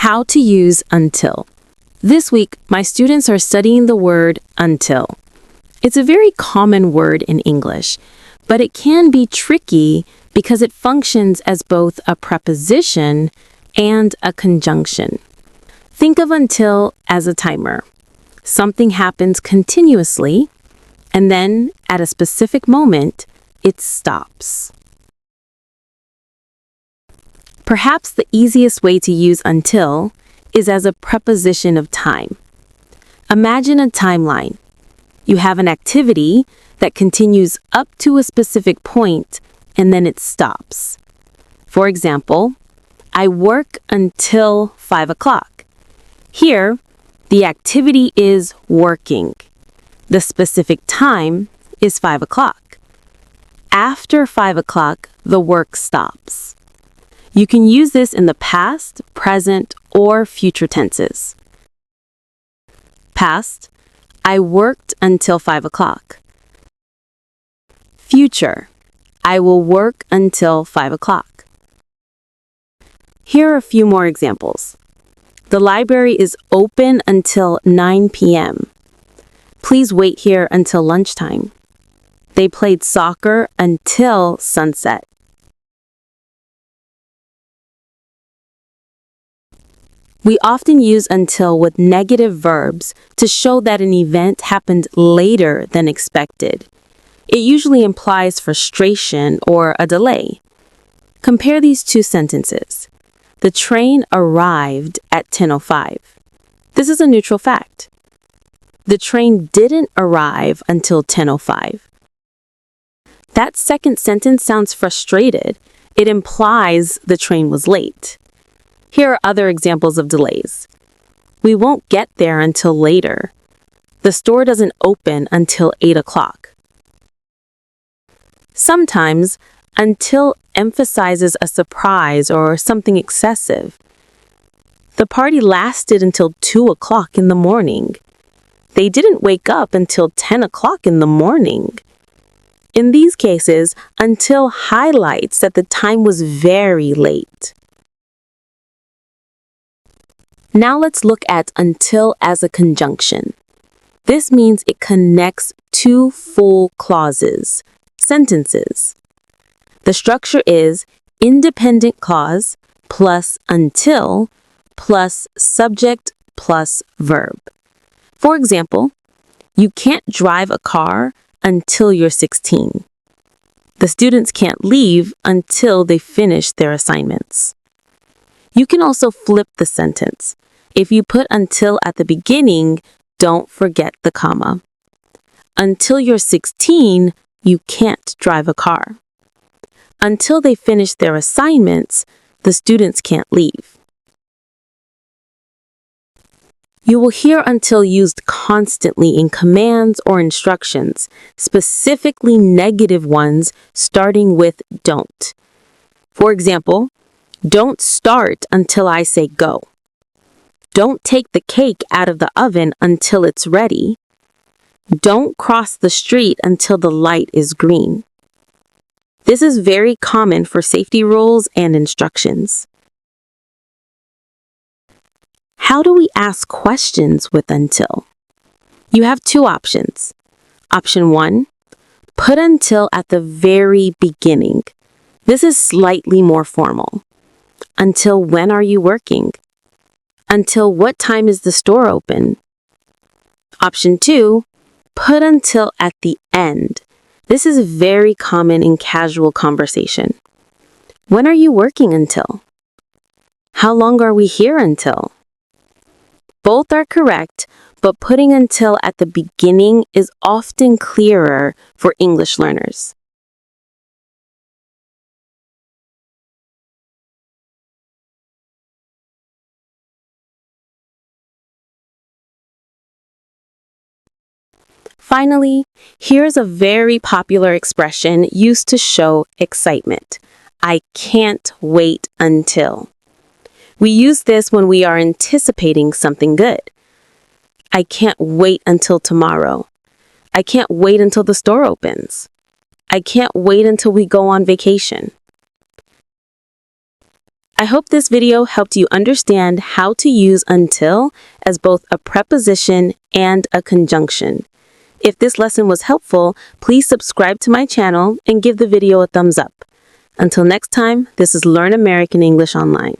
How to use until. This week, my students are studying the word until. It's a very common word in English, but it can be tricky because it functions as both a preposition and a conjunction. Think of until as a timer. Something happens continuously, and then at a specific moment, it stops. Perhaps the easiest way to use until is as a preposition of time. Imagine a timeline. You have an activity that continues up to a specific point and then it stops. For example, I work until 5 o'clock. Here, the activity is working. The specific time is 5 o'clock. After 5 o'clock, the work stops. You can use this in the past, present, or future tenses. Past, I worked until 5 o'clock. Future, I will work until 5 o'clock. Here are a few more examples. The library is open until 9 p.m. Please wait here until lunchtime. They played soccer until sunset. We often use until with negative verbs to show that an event happened later than expected. It usually implies frustration or a delay. Compare these two sentences. The train arrived at 10:05. This is a neutral fact. The train didn't arrive until 10:05. That second sentence sounds frustrated. It implies the train was late. Here are other examples of delays. We won't get there until later. The store doesn't open until 8 o'clock. Sometimes, until emphasizes a surprise or something excessive. The party lasted until 2 o'clock in the morning. They didn't wake up until 10 o'clock in the morning. In these cases, until highlights that the time was very late. Now let's look at until as a conjunction. This means it connects two full clauses, sentences. The structure is independent clause plus until plus subject plus verb. For example, you can't drive a car until you're 16. The students can't leave until they finish their assignments. You can also flip the sentence. If you put until at the beginning, don't forget the comma. Until you're 16, you can't drive a car. Until they finish their assignments, the students can't leave. You will hear until used constantly in commands or instructions, specifically negative ones starting with don't. For example, don't start until I say go. Don't take the cake out of the oven until it's ready. Don't cross the street until the light is green. This is very common for safety rules and instructions. How do we ask questions with until? You have two options. Option 1, put until at the very beginning. This is slightly more formal. Until when are you working? Until what time is the store open? Option 2, put until at the end. This is very common in casual conversation. When are you working until? How long are we here until? Both are correct, but putting until at the beginning is often clearer for English learners. Finally, here's a very popular expression used to show excitement. I can't wait until. We use this when we are anticipating something good. I can't wait until tomorrow. I can't wait until the store opens. I can't wait until we go on vacation. I hope this video helped you understand how to use until as both a preposition and a conjunction. If this lesson was helpful, please subscribe to my channel and give the video a thumbs up. Until next time, this is Learn American English Online.